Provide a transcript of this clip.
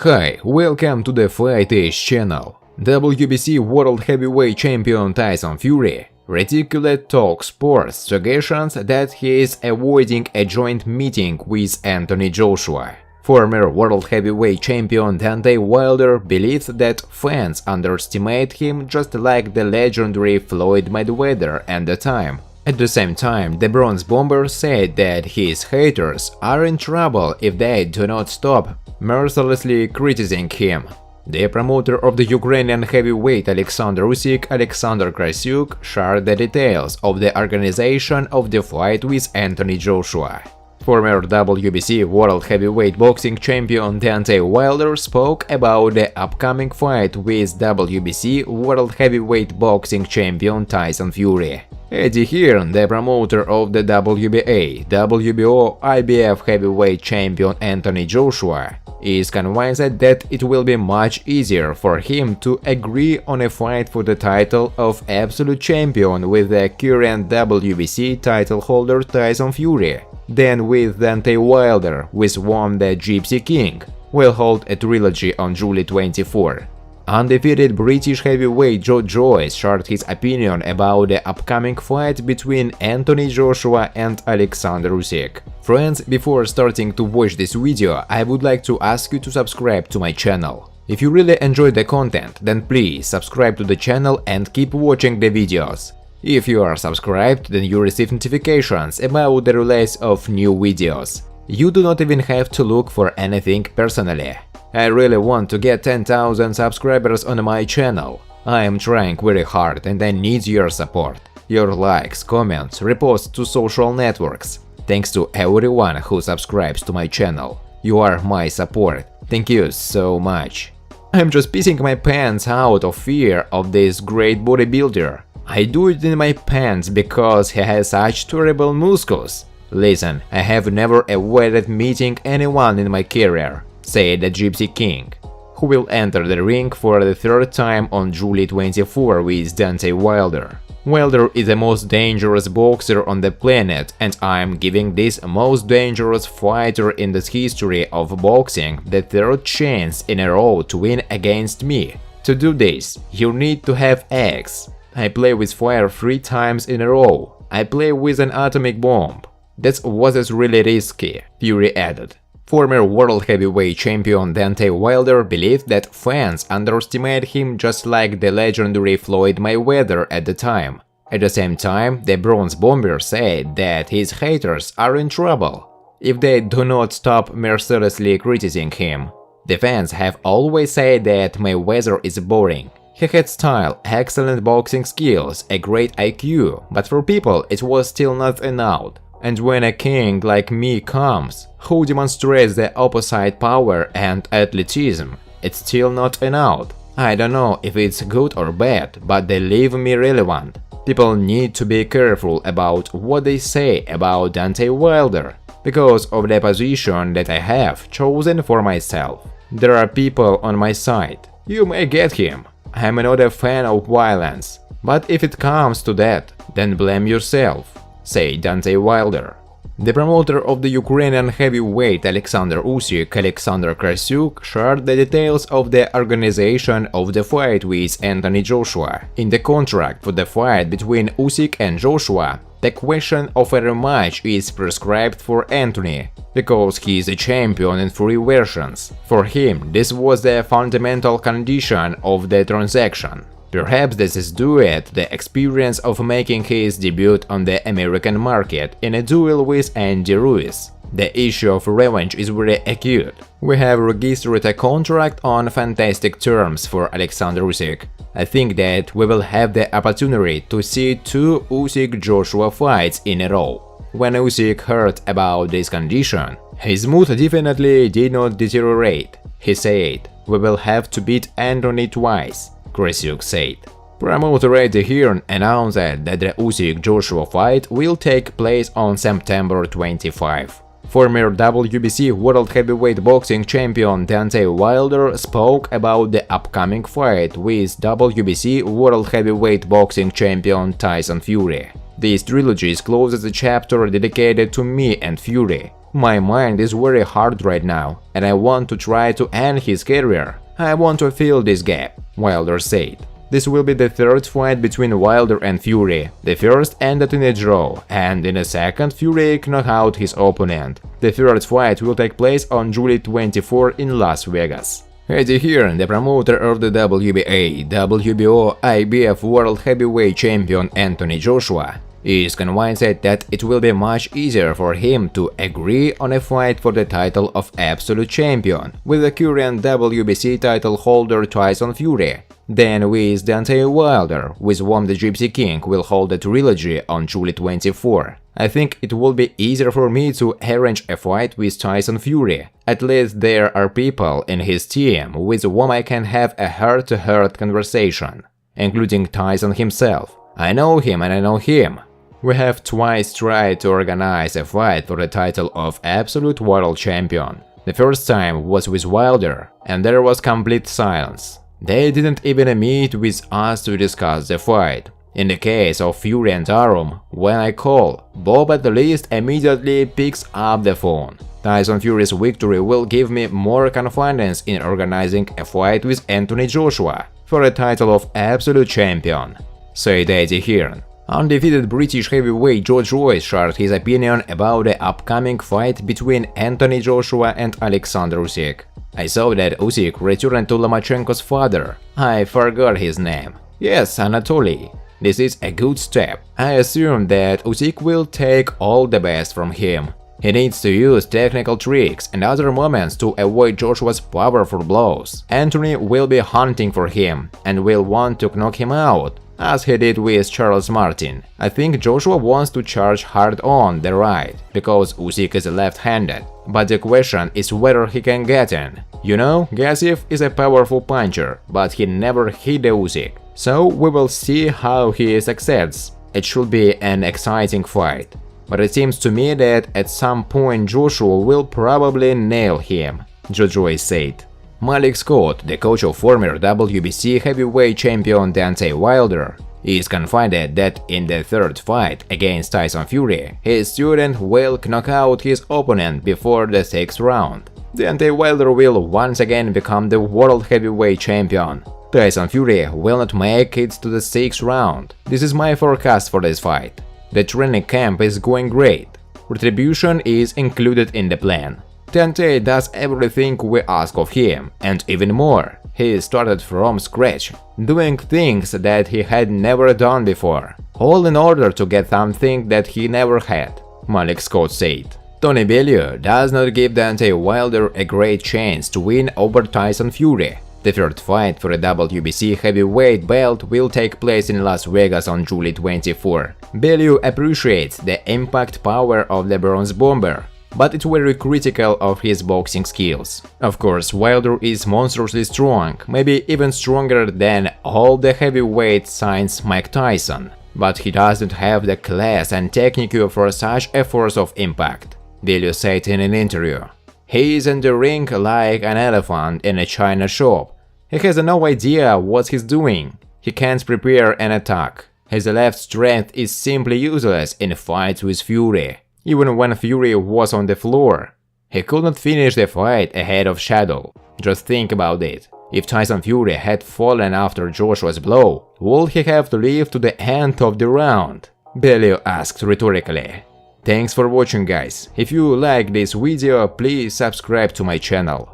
Hi, welcome to the Fight channel. WBC World Heavyweight Champion Tyson Fury ridiculed talk sports suggestions that he is avoiding a joint meeting with Anthony Joshua. Former World Heavyweight Champion Deontay Wilder believes that fans underestimate him just like the legendary Floyd Mayweather at the time. At the same time, the Bronze Bomber said that his haters are in trouble if they do not stop mercilessly criticizing him. The promoter of the Ukrainian heavyweight Alexander Usyk, Alexander Krasyuk, shared the details of the organization of the fight with Anthony Joshua. Former WBC World Heavyweight Boxing Champion Deontay Wilder spoke about the upcoming fight with WBC World Heavyweight Boxing Champion Tyson Fury. Hearn, the promoter of the WBA, WBO, IBF Heavyweight Champion Anthony Joshua, is convinced that it will be much easier for him to agree on a fight for the title of Absolute Champion with the current WBC title holder Tyson Fury than with Deontay Wilder, with whom the Gypsy King will hold a trilogy on July 24. Undefeated British heavyweight Joe Joyce shared his opinion about the upcoming fight between Anthony Joshua and Alexander Usyk. Friends, before starting to watch this video, I would like to ask you to subscribe to my channel. If you really enjoy the content, then please subscribe to the channel and keep watching the videos. If you are subscribed, then you receive notifications about the release of new videos. You do not even have to look for anything personally. I really want to get 10,000 subscribers on my channel. I am trying very hard and I need your support. Your likes, comments, reposts to social networks. Thanks to everyone who subscribes to my channel. You are my support. Thank you so much. I'm just pissing my pants out of fear of this great bodybuilder. I do it in my pants because he has such terrible muscles. Listen, I have never avoided meeting anyone in my career, said the Gypsy King, who will enter the ring for the third time on July 24 with Deontay Wilder. Wilder is the most dangerous boxer on the planet, and I'm giving this most dangerous fighter in the history of boxing the third chance in a row to win against me. To do this, you need to have eggs. I play with fire 3 times in a row. I play with an atomic bomb. That was really risky, Fury added. Former World Heavyweight Champion Deontay Wilder believed that fans underestimate him just like the legendary Floyd Mayweather at the time. At the same time, the Bronze Bomber said that his haters are in trouble if they do not stop mercilessly criticizing him. The fans have always said that Mayweather is boring. He had style, excellent boxing skills, a great IQ, but for people it was still not enough. And when a king like me comes, who demonstrates the opposite power and athleticism, it's still not enough. I don't know if it's good or bad, but they leave me relevant. People need to be careful about what they say about Deontay Wilder, because of the position that I have chosen for myself. There are people on my side. You may get him. I'm not a fan of violence, but if it comes to that, then blame yourself, said Deontay Wilder. The promoter of the Ukrainian heavyweight Alexander Usyk, Alexander Krasyuk, shared the details of the organization of the fight with Anthony Joshua. In the contract for the fight between Usyk and Joshua, the question of a rematch is prescribed for Anthony, because he is a champion in 3 versions. For him, this was the fundamental condition of the transaction. Perhaps this is due to the experience of making his debut on the American market in a duel with Andy Ruiz. The issue of revenge is very acute. We have registered a contract on fantastic terms for Alexander Usyk. I think that we will have the opportunity to see 2 Usyk-Joshua fights in a row. When Usyk heard about this condition, his mood definitely did not deteriorate. He said, "We will have to beat Anthony twice," Krasyuk said. Promoter Hearn announced that the Usyk-Joshua fight will take place on September 25. Former WBC World Heavyweight Boxing Champion Deontay Wilder spoke about the upcoming fight with WBC World Heavyweight Boxing Champion Tyson Fury. This trilogy closes a chapter dedicated to me and Fury. My mind is very hard right now, and I want to try to end his career. I want to fill this gap, Wilder said. This will be the third fight between Wilder and Fury. The first ended in a draw, and in the second Fury knocked out his opponent. The third fight will take place on July 24 in Las Vegas. Eddie Hearn, the promoter of the WBA, WBO, IBF World Heavyweight Champion Anthony Joshua, is convinced that it will be much easier for him to agree on a fight for the title of Absolute Champion with the current WBC title holder Tyson Fury than with Deontay Wilder, with whom the Gypsy King will hold a trilogy on July 24. I think it will be easier for me to arrange a fight with Tyson Fury. At least there are people in his team with whom I can have a heart-to-heart conversation, including Tyson himself. I know him and I know him. We have twice tried to organize a fight for the title of Absolute World Champion. The first time was with Wilder, and there was complete silence. They didn't even meet with us to discuss the fight. In the case of Fury and Arum, when I call, Bob at least immediately picks up the phone. Tyson Fury's victory will give me more confidence in organizing a fight with Anthony Joshua for the title of Absolute Champion, said Eddie Hearn. Undefeated British heavyweight George Royce shared his opinion about the upcoming fight between Anthony Joshua and Alexander Usyk. I saw that Usyk returned to Lomachenko's father. I forgot his name. Yes, Anatoly. This is a good step. I assume that Usyk will take all the best from him. He needs to use technical tricks and other moments to avoid Joshua's powerful blows. Anthony will be hunting for him and will want to knock him out, as he did with Charles Martin. I think Joshua wants to charge hard on the right, because Usyk is left-handed. But the question is whether he can get in. You know, Gassiev is a powerful puncher, but he never hit the Usyk. So we will see how he succeeds. It should be an exciting fight. But it seems to me that at some point Joshua will probably nail him, Jojo said. Malik Scott, the coach of former WBC heavyweight champion Deontay Wilder, is confident that in the third fight against Tyson Fury, his student will knock out his opponent before the sixth round. Deontay Wilder will once again become the world heavyweight champion. Tyson Fury will not make it to the sixth round. This is my forecast for this fight. The training camp is going great. Retribution is included in the plan. Deontay does everything we ask of him, and even more. He started from scratch, doing things that he had never done before, all in order to get something that he never had, Malik Scott said. Tony Bellew does not give Deontay Wilder a great chance to win over Tyson Fury. The third fight for the WBC heavyweight belt will take place in Las Vegas on July 24. Bellew appreciates the impact power of the Bronze Bomber, but it's very critical of his boxing skills. Of course, Wilder is monstrously strong, maybe even stronger than all the heavyweights since Mike Tyson, but he doesn't have the class and technique for such a force of impact, Bellew said in an interview. He is in the ring like an elephant in a china shop. He has no idea what he's doing. He can't prepare an attack. His left strength is simply useless in fights with Fury. Even when Fury was on the floor, he could not finish the fight ahead of Shadow. Just think about it. If Tyson Fury had fallen after Joshua's blow, would he have to live to the end of the round? Bellew asked rhetorically. Thanks for watching, guys. If you like this video, please subscribe to my channel.